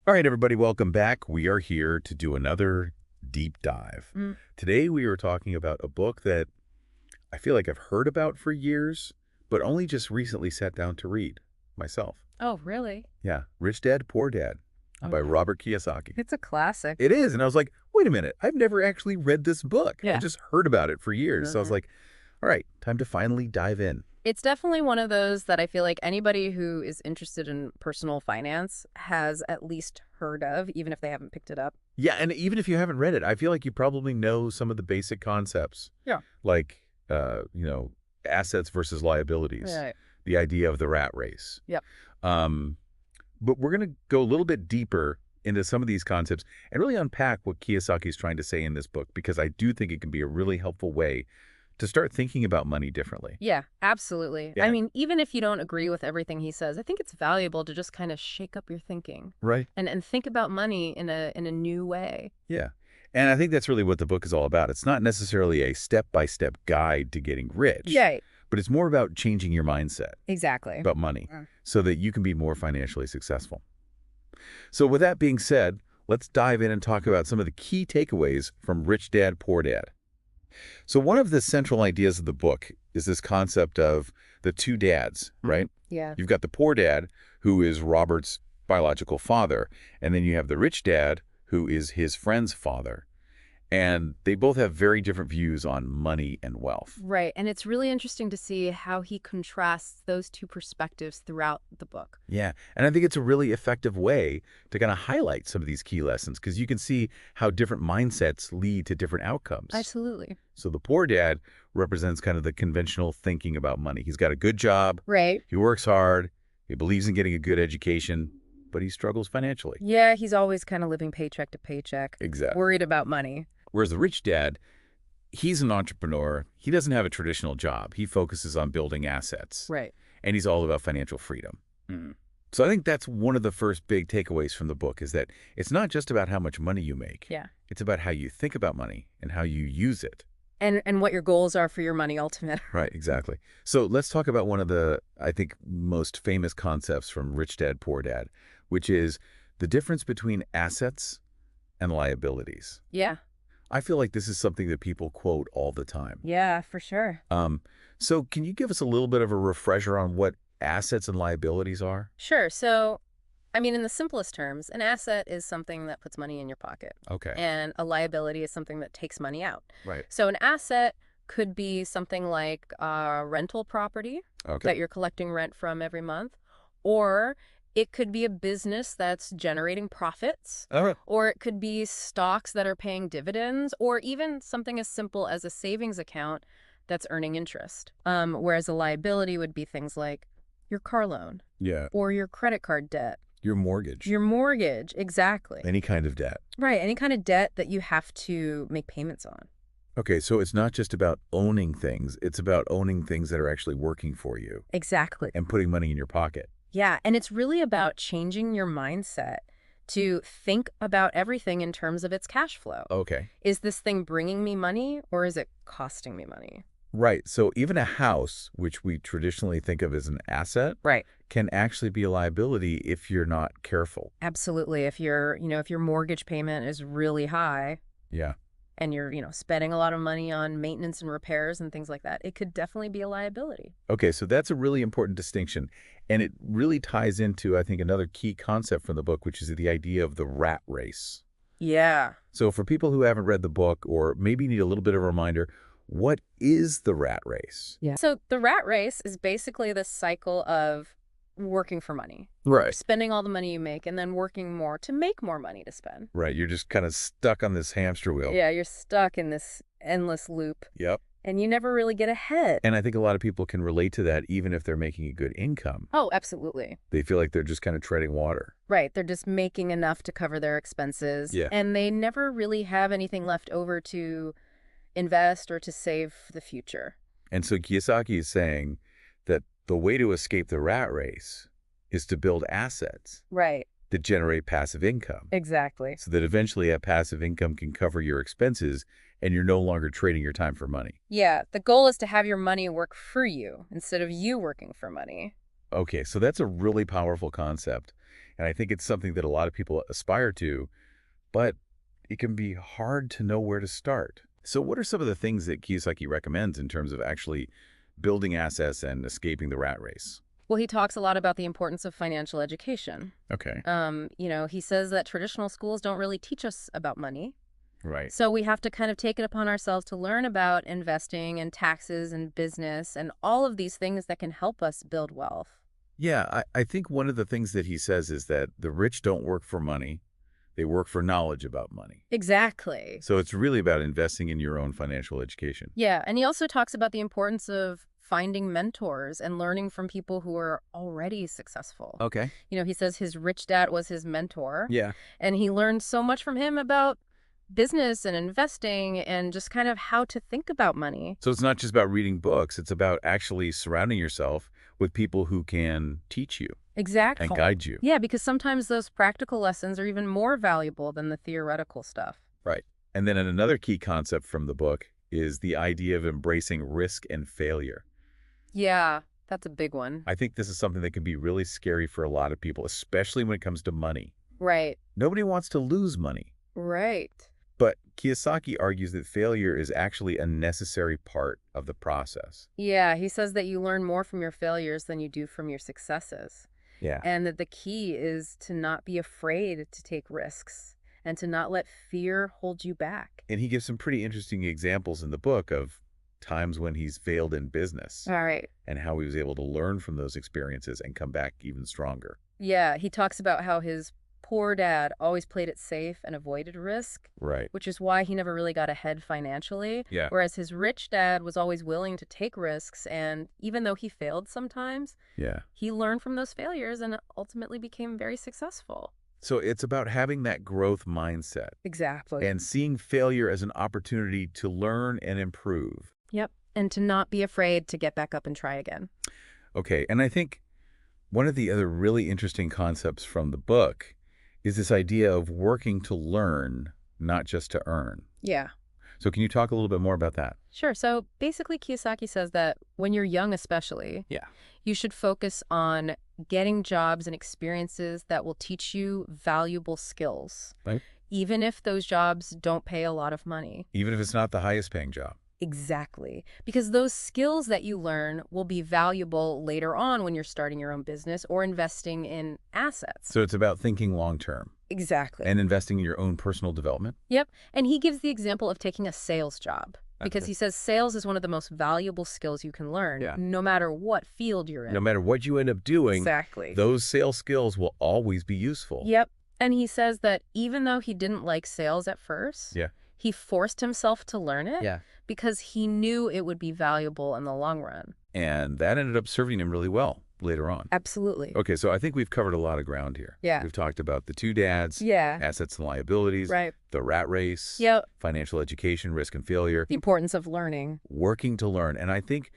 All right, everybody, welcome back. We are here to do another deep dive. Today, we are talking about a book that I feel like I've heard about for years, but only just recently sat down to read myself. Oh, really? Yeah, Rich Dad, Poor Dad by Okay. Robert Kiyosaki. It's a classic. It is. And I was like, wait a minute, I've never actually read this book. I Yeah. just heard about it for years. So I was Mhm. like, all right, time to finally dive in. It's definitely one of those that I feel like anybody who is interested in personal finance has at least heard of, even if they haven't picked it up. Yeah, and even if you haven't read it, I feel like you probably know some of the basic concepts. Yeah. Like, assets versus liabilities. Right. The idea of the rat race. Yep. But we're going to go a little bit deeper into some of these concepts and really unpack what Kiyosaki is trying to say in this book, because I do think it can be a really helpful way to start thinking about money differently. Yeah, absolutely. Yeah. I mean, even if you don't agree with everything he says, I think it's valuable to just kind of shake up your thinking Right. and think about money in a new way. Yeah. And I think that's really what the book is all about. It's not necessarily a step-by-step guide to getting rich, Right. but it's more about changing your mindset Exactly. about money Mm. so that you can be more financially successful. So with that being said, let's dive in and talk about some of the key takeaways from Rich Dad, Poor Dad. So one of the central ideas of the book is this concept of the two dads, right? Yeah. You've got the poor dad, who is Robert's biological father, and then you have the rich dad, who is his friend's father. And they both have very different views on money and wealth. Right. And it's really interesting to see how he contrasts those two perspectives throughout the book. Yeah, and I think it's a really effective way to kind of highlight some of these key lessons, because you can see how different mindsets lead to different outcomes. Absolutely. So the poor dad represents kind of the conventional thinking about money. He's got a good job, Right. he works hard, he believes in getting a good education, but he struggles financially. Yeah, he's always kind of living paycheck to paycheck, Exactly. worried about money. Whereas the rich dad, he's an entrepreneur. He doesn't have a traditional job. He focuses on building assets. Right. And he's all about financial freedom. So I think that's one of the first big takeaways from the book, is that it's not just about how much money you make. Yeah. It's about how you think about money and how you use it. And what your goals are for your money ultimately. Right, exactly. So let's talk about one of the, I think, most famous concepts from Rich Dad, Poor Dad, which is the difference between assets and liabilities. Yeah. I feel like this is something that people quote all the time. Yeah, for sure. So can you give us a little bit of a refresher on what assets and liabilities are? Sure. So, I mean, in the simplest terms, an asset is something that puts money in your pocket. Okay. And a liability is something that takes money out. Right. So an asset could be something like a rental property Okay. that you're collecting rent from every month, or it could be a business that's generating profits, All right. or it could be stocks that are paying dividends, or even something as simple as a savings account that's earning interest. Whereas a liability would be things like your car loan Yeah. or your credit card debt, Your mortgage. your mortgage, exactly. Any kind of debt. Right, any kind of debt that you have to make payments on. Okay, so it's not just about owning things. It's about owning things that are actually working for you Exactly. and putting money in your pocket. Yeah, and it's really about changing your mindset to think about everything in terms of its cash flow. Okay. Is this thing bringing me money or is it costing me money? Right. So even a house, which we traditionally think of as an asset, Right. can actually be a liability if you're not careful. Absolutely. If your mortgage payment is really high Yeah. and you're, spending a lot of money on maintenance and repairs and things like that, it could definitely be a liability. Okay, so that's a really important distinction. And it really ties into, I think, another key concept from the book, which is the idea of the rat race. Yeah. So for people who haven't read the book or maybe need a little bit of a reminder, what is the rat race? Yeah. So the rat race is basically the cycle of working for money, Right. spending all the money you make, and then working more to make more money to spend. Right. You're just kind of stuck on this hamster wheel. Yeah, you're stuck in this endless loop, Yep. and you never really get ahead. And I think a lot of people can relate to that even if they're making a good income. Oh, absolutely. They feel like they're just kind of treading water. Right. They're just making enough to cover their expenses. Yeah. And they never really have anything left over to invest or to save for the future. And so Kiyosaki is saying that the way to escape the rat race is to build assets Right. that generate passive income, Exactly. so that eventually that passive income can cover your expenses and you're no longer trading your time for money. Yeah. The goal is to have your money work for you instead of you working for money. Okay, so that's a really powerful concept. And I think it's something that a lot of people aspire to, but it can be hard to know where to start. So what are some of the things that Kiyosaki recommends in terms of actually building assets and escaping the rat race? Well, he talks a lot about the importance of financial education. Okay. He says that traditional schools don't really teach us about money. Right. So we have to kind of take it upon ourselves to learn about investing and taxes and business and all of these things that can help us build wealth. Yeah, I think one of the things that he says is that the rich don't work for money. They work for knowledge about money. Exactly. So it's really about investing in your own financial education. Yeah, and he also talks about the importance of finding mentors and learning from people who are already successful. Okay. He says his rich dad was his mentor, Yeah. and he learned so much from him about business and investing and just kind of how to think about money. So it's not just about reading books. It's about actually surrounding yourself with people who can teach you Exactly. and guide you. Yeah, because sometimes those practical lessons are even more valuable than the theoretical stuff. Right. And then another key concept from the book is the idea of embracing risk and failure. Yeah, that's a big one. I think this is something that can be really scary for a lot of people, especially when it comes to money. Right. Nobody wants to lose money. Right. But Kiyosaki argues that failure is actually a necessary part of the process. Yeah, he says that you learn more from your failures than you do from your successes. Yeah. And that the key is to not be afraid to take risks and to not let fear hold you back. And he gives some pretty interesting examples in the book of times when he's failed in business All right. and how he was able to learn from those experiences and come back even stronger. Yeah, he talks about how his poor dad always played it safe and avoided risk, Right. which is why he never really got ahead financially. Yeah. Whereas his rich dad was always willing to take risks, and even though he failed sometimes, Yeah. he learned from those failures and ultimately became very successful. So it's about having that growth mindset Exactly. and seeing failure as an opportunity to learn and improve. Yep. And to not be afraid to get back up and try again. Okay. And I think one of the other really interesting concepts from the book is this idea of working to learn, not just to earn. Yeah. So can you talk a little bit more about that? Sure. So basically, Kiyosaki says that when you're young, especially, you should focus on getting jobs and experiences that will teach you valuable skills, Right. even if those jobs don't pay a lot of money. Even if it's not the highest paying job. Exactly. Because those skills that you learn will be valuable later on when you're starting your own business or investing in assets. So it's about thinking long term Exactly. and investing in your own personal development. Yep. And he gives the example of taking a sales job because he says sales is one of the most valuable skills you can learn, no matter what field you're in. No matter what you end up doing, Exactly. those sales skills will always be useful. Yep. And he says that even though he didn't like sales at first, he forced himself to learn it because he knew it would be valuable in the long run. And that ended up serving him really well later on. Absolutely. Okay, so I think we've covered a lot of ground here. Yeah. We've talked about the two dads, Yeah. assets and liabilities, Right. the rat race, Yep. financial education, risk and failure, The importance of learning. working to learn. And I think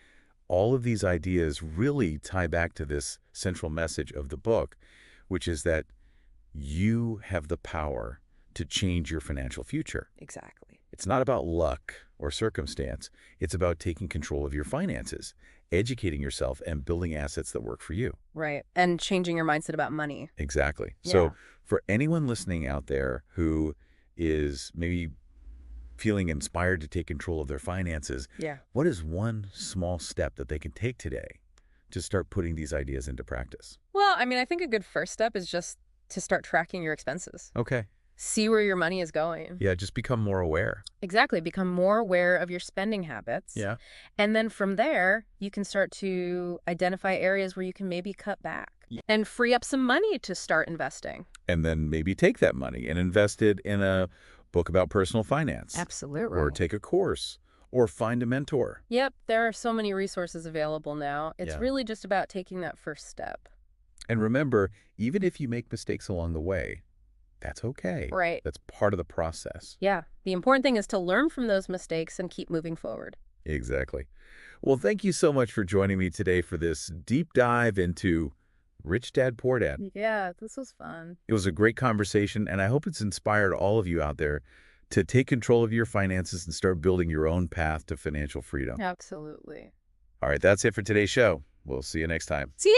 all of these ideas really tie back to this central message of the book, which is that you have the power to change your financial future. Exactly. It's not about luck or circumstance. It's about taking control of your finances, educating yourself, and building assets that work for you. Right. And changing your mindset about money. Exactly. Yeah. So for anyone listening out there who is maybe feeling inspired to take control of their finances, what is one small step that they can take today to start putting these ideas into practice? Well, I mean, I think a good first step is just to start tracking your expenses. Okay. See where your money is going. Yeah, just become more aware. Exactly. Become more aware of your spending habits. Yeah. And then from there, you can start to identify areas where you can maybe cut back and free up some money to start investing. And then maybe take that money and invest it in a book about personal finance. Absolutely. Or take a course or find a mentor. Yep. There are so many resources available now. It's really just about taking that first step. And remember, even if you make mistakes along the way, that's okay. Right. That's part of the process. Yeah. The important thing is to learn from those mistakes and keep moving forward. Exactly. Well, thank you so much for joining me today for this deep dive into Rich Dad, Poor Dad. Yeah, this was fun. It was a great conversation, and I hope it's inspired all of you out there to take control of your finances and start building your own path to financial freedom. Absolutely. All right, that's it for today's show. We'll see you next time. See you.